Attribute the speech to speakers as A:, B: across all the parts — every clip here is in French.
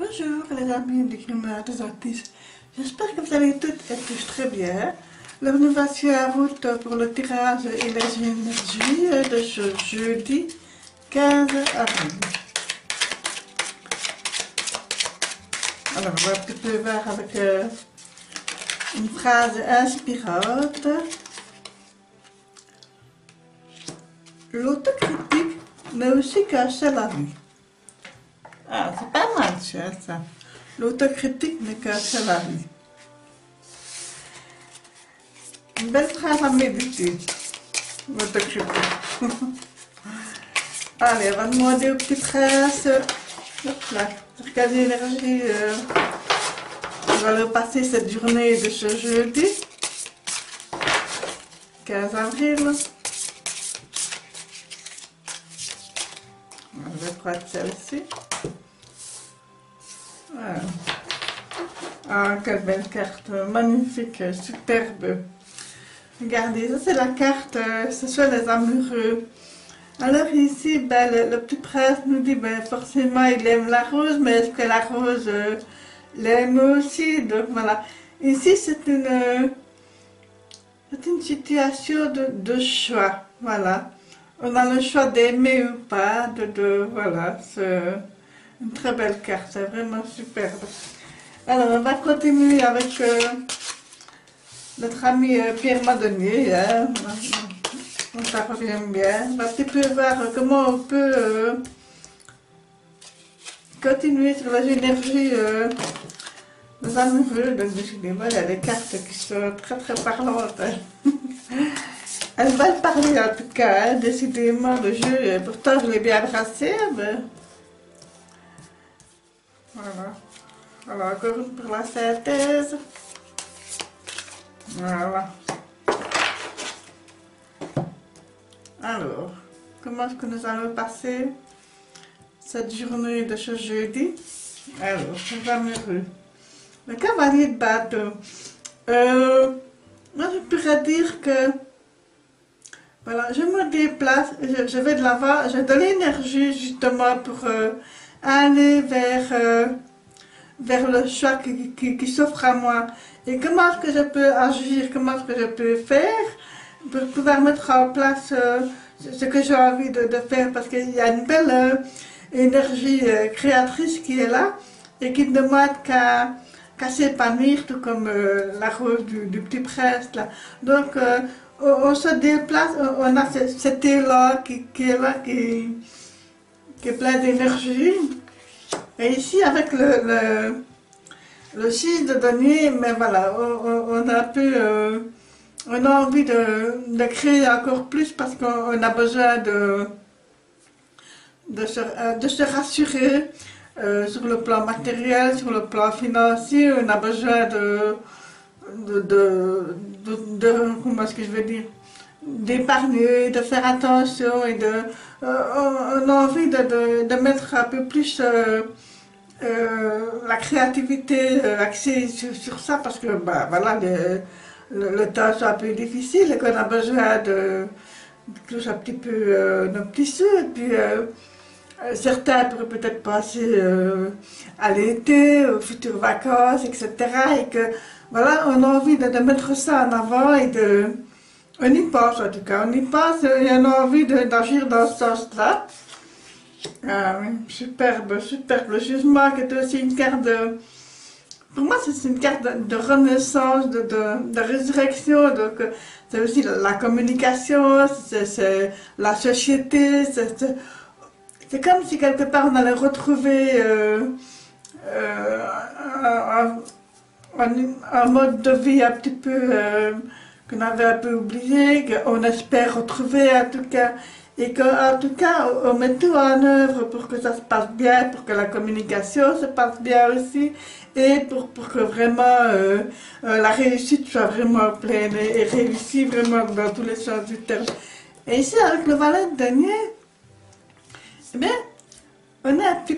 A: Bonjour les amis du climat des artistes, j'espère que vous allez toutes et tous très bien. Alors nous voici à route pour le tirage et les énergies de ce jeudi 15 avril. Alors on va un petit peu voir avec une phrase inspirante. L'autocritique n'est aussi qu'un seul avis. Ah, c'est pas mal ça. L'autocritique n'est qu'un seul avis. Une belle phrase à méditer. L'autocritique. Allez, on va demander au petit prince. Hop là, sur quelle énergie on va leur passer cette journée de ce jeudi 15 avril. Je vais prendre celle-ci. Voilà. Ah, quelle belle carte, magnifique, superbe. Regardez, ça c'est la carte, ce sont les amoureux. Alors ici, ben, le petit prince nous dit, ben, forcément il aime la rose, mais est-ce que la rose l'aime aussi? Donc voilà. Ici c'est une situation de choix, voilà. On a le choix d'aimer ou pas, voilà, c'est une très belle carte, c'est vraiment superbe. Alors, on va continuer avec notre ami Pierre Madonier, hein. Ça revient bien. On va un petit peu voir comment on peut continuer sur les énergies des amoureux. Donc, décidément, il y a des cartes qui sont très très parlantes. Hein. Elles veulent parler en tout cas, hein, décidément, le jeu. Pourtant, je l'ai bien brassé. Mais... Voilà. Alors, encore une pour la synthèse. Voilà. Alors, comment est-ce que nous allons passer cette journée de ce jeudi? Alors, c'est amoureux. Le cavalier de bateau. Moi, je pourrais dire que, voilà, je me déplace, je vais de l'avant, j'ai de l'énergie justement pour aller vers le choix qui s'offre à moi. Et comment est-ce que je peux agir, comment est-ce que je peux faire pour pouvoir mettre en place ce que j'ai envie de faire, parce qu'il y a une belle énergie créatrice qui est là et qui ne demande qu'à s'épanouir, tout comme la rose du petit prince là. Donc on se déplace, on a cet élan qui est là, qui est plein d'énergie. Et ici, avec le 6 de denier, mais voilà, on a un peu, on a envie de créer encore plus parce qu'on a besoin de se rassurer sur le plan matériel, sur le plan financier. On a besoin comment est-ce que je veux dire, d'épargner, de faire attention et on a envie de mettre un peu plus la créativité axée sur ça, parce que bah, voilà, le temps est un peu difficile et qu'on a besoin de toucher un petit peu nos petits sous. Et puis certains pourraient peut-être penser à l'été, aux futures vacances, etc. Et que voilà, on a envie de mettre ça en avant et on y pense en tout cas, on y pense et on a envie d'agir dans ce sens-là. Ah oui, superbe, superbe. Le jugement qui est aussi une carte de... Pour moi, c'est une carte de renaissance, de résurrection. Donc, c'est aussi la communication, c'est la société. C'est comme si quelque part on allait retrouver un mode de vie un petit peu qu'on avait un peu oublié, qu'on espère retrouver en tout cas. Et qu'en tout cas, on met tout en œuvre pour que ça se passe bien, pour que la communication se passe bien aussi, et pour que vraiment la réussite soit vraiment pleine et réussie vraiment dans tous les sens du terme. Et ici, avec le valet de denier, eh bien, on est un petit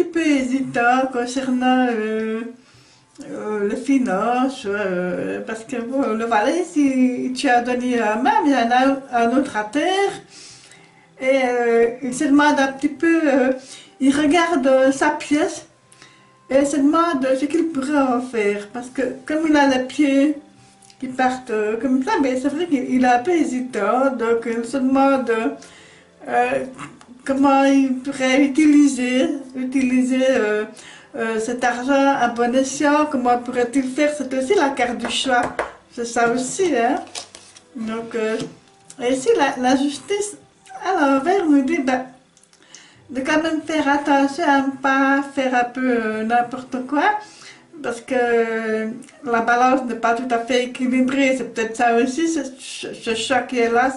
A: peu, hésitant concernant les finances, parce que bon, le valet, si tu as donné un main, il y en a un autre à terre, et il se demande un petit peu, il regarde sa pièce et il se demande ce qu'il pourrait en faire. Parce que comme il a les pieds qui partent comme ça, mais c'est vrai qu'il est un peu hésitant, donc il se demande euh, comment il pourrait utiliser cet argent à bon escient, comment pourrait-il faire, c'est aussi la carte du choix, c'est ça aussi, hein. Donc, et ici, la justice à l'envers nous dit de quand même faire attention à ne pas faire un peu n'importe quoi, parce que la balance n'est pas tout à fait équilibrée. C'est peut-être ça aussi, ce choc qui est là,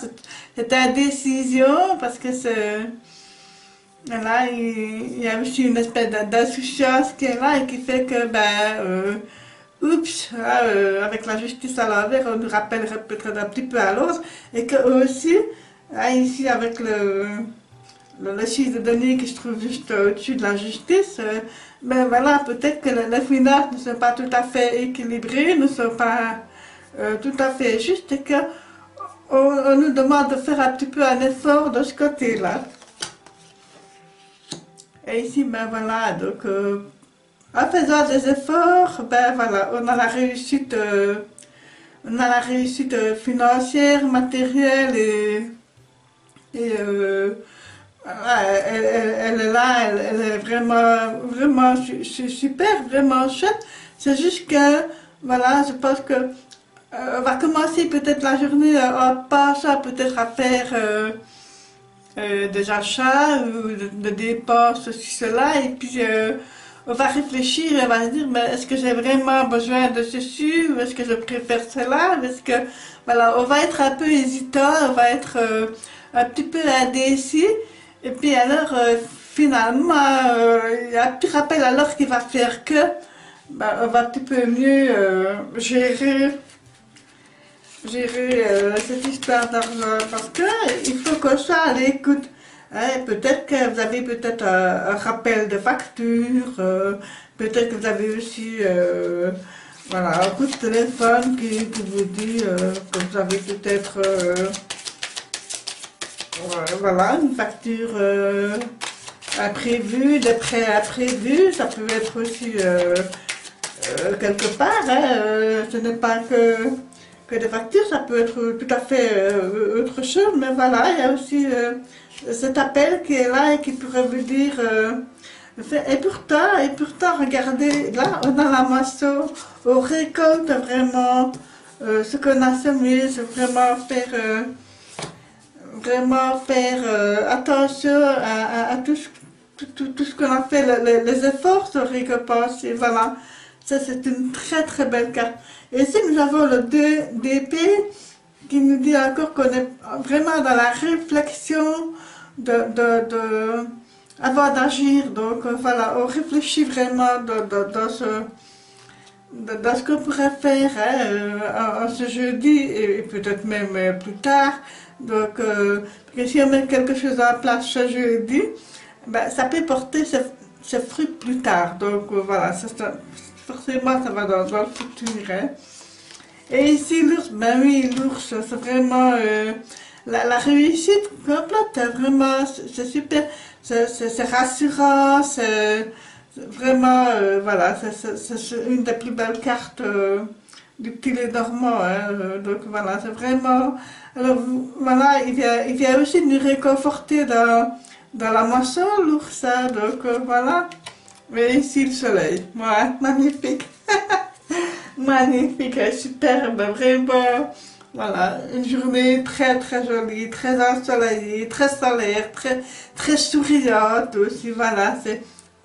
A: cette indécision, parce que là, il y a aussi une espèce d'insouciance qui est là et qui fait que, oups, là, avec la justice à l'envers, on nous rappellerait peut-être un petit peu à l'autre, et que aussi, là, ici, avec le chiffre de données qui se trouve juste au-dessus de la justice, ben voilà, peut-être que les finances ne sont pas tout à fait équilibrées, ne sont pas tout à fait justes, et que on nous demande de faire un petit peu un effort de ce côté-là. Et ici, ben voilà, donc en faisant des efforts, ben voilà, on a la réussite financière, matérielle et voilà, elle est là, elle est vraiment super, vraiment chouette. C'est juste que, voilà, je pense que on va commencer peut-être la journée en pensant peut-être à faire des achats ou de dépenses, ceci, cela, et puis on va réfléchir et on va se dire, mais est-ce que j'ai vraiment besoin de ceci ou est-ce que je préfère cela? Est-ce que, voilà, on va être un peu hésitant, on va être un petit peu indécis. Et puis alors, finalement, il y a un petit rappel alors qui va faire que on va un petit peu mieux gérer cette histoire d'argent parce que il faut qu'on soit à l'écoute. Hein, peut-être que vous avez peut-être un rappel de facture, peut-être que vous avez aussi voilà, un coup de téléphone qui vous dit que vous avez peut-être voilà, une facture imprévue, des prêts imprévus, ça peut être aussi quelque part, hein, ce n'est pas que des factures, ça peut être tout à fait autre chose, mais voilà, il y a aussi cet appel qui est là et qui pourrait vous dire, et pourtant, regardez, là, on a la moisson, on récolte vraiment ce qu'on a semé, c'est vraiment faire attention à tout ce qu'on a fait, les efforts sont récompensés, voilà. Ça, c'est une très belle carte. Et ici, nous avons le 2 d'épée qui nous dit encore qu'on est vraiment dans la réflexion avant d'agir. Donc, voilà, on réfléchit vraiment dans ce qu'on pourrait faire en ce jeudi et peut-être même plus tard. Donc, parce que si on met quelque chose en place ce jeudi, ça peut porter ses fruits plus tard. Donc, voilà, forcément, ça va dans le futur. Hein. Et ici, l'ours, ben oui, l'ours, c'est vraiment la réussite complète. Hein, vraiment, c'est super, c'est rassurant, c'est vraiment, voilà, c'est une des plus belles cartes du petit Lénormand. Hein, donc voilà, c'est vraiment. Alors voilà, il vient aussi nous réconforter dans la moisson, l'ours. Hein, donc voilà. Mais ici le soleil, ouais, magnifique. Magnifique, superbe, vraiment. Voilà, une journée très jolie, très ensoleillée, très solaire, très souriante aussi. Voilà,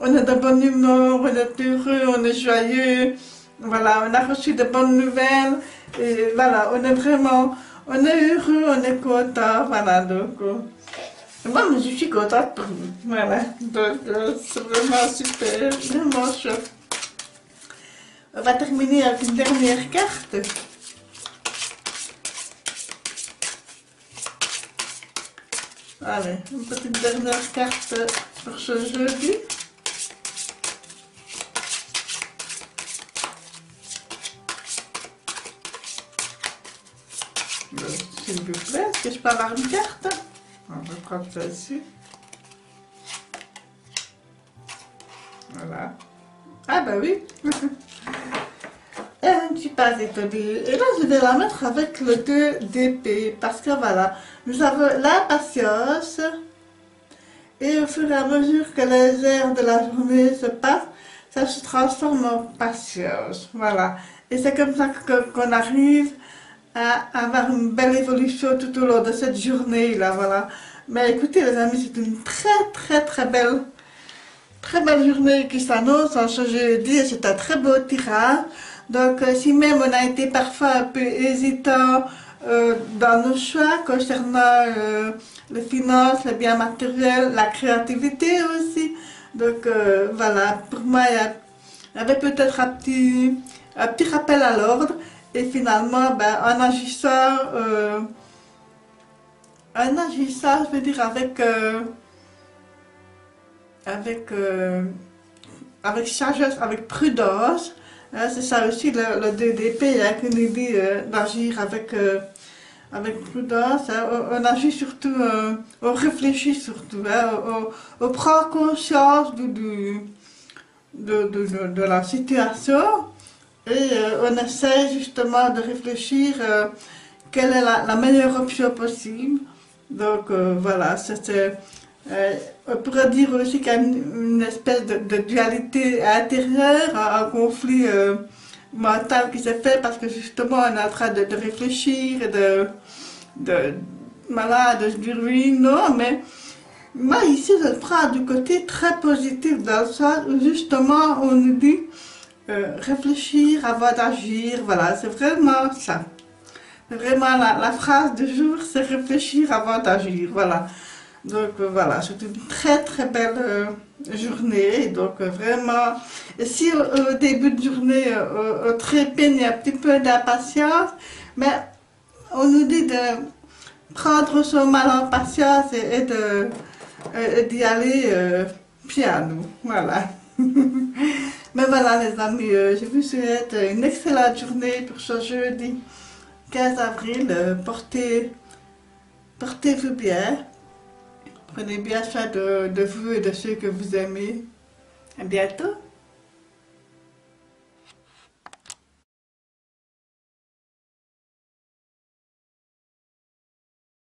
A: on est de bonne humeur, on est heureux, on est joyeux. Voilà, on a reçu de bonnes nouvelles. Et voilà, on est heureux, on est content. Voilà, donc. Moi, je suis contente pour vous. Voilà, donc c'est vraiment super, vraiment chouette. On va terminer avec une dernière carte. Allez, une petite dernière carte pour ce jeudi. S'il vous plaît, est-ce que je peux avoir une carte? On va prendre ça ici. Voilà. Ah bah oui. Et un petit paquet d'olive. Et là, je vais la mettre avec le 2 d'épée. Parce que voilà, nous avons la patience. Et au fur et à mesure que les heures de la journée se passent, ça se transforme en patience. Voilà. Et c'est comme ça qu'on arrive à avoir une belle évolution tout au long de cette journée-là. Voilà. Mais écoutez, les amis, c'est une très belle journée qui s'annonce en ce jeudi. Et c'est un très beau tirage. Donc, si même on a été parfois un peu hésitant dans nos choix concernant les finances, les biens matériels, la créativité aussi. Donc, voilà, pour moi, il y avait peut-être un petit rappel à l'ordre. Et finalement, ben, en agissant, je veux dire, avec sagesse, avec prudence. Hein, c'est ça aussi le DDP hein, qui nous dit d'agir avec prudence. Hein. On agit surtout, on réfléchit surtout, hein, on prend conscience de la situation et on essaie justement de réfléchir quelle est la meilleure option possible. Donc voilà, on pourrait dire aussi qu'il y a une espèce de dualité intérieure, un conflit mental qui s'est fait parce que justement on est en train de réfléchir et voilà, de se dire oui, non, mais moi ici je le prends du côté très positif dans le sens où justement on nous dit réfléchir avant d'agir, voilà, c'est vraiment ça. C'est vraiment la phrase du jour, c'est réfléchir avant d'agir, voilà. Donc voilà, c'est une très belle journée. Donc vraiment, et si au début de journée, on trépigne un petit peu d'impatience, mais on nous dit de prendre son mal en patience et d'y aller piano. Voilà. Mais voilà les amis, je vous souhaite une excellente journée pour ce jeudi 15 avril. Portez-vous bien. Prenez bien soin de vous et de ceux que vous aimez. À bientôt.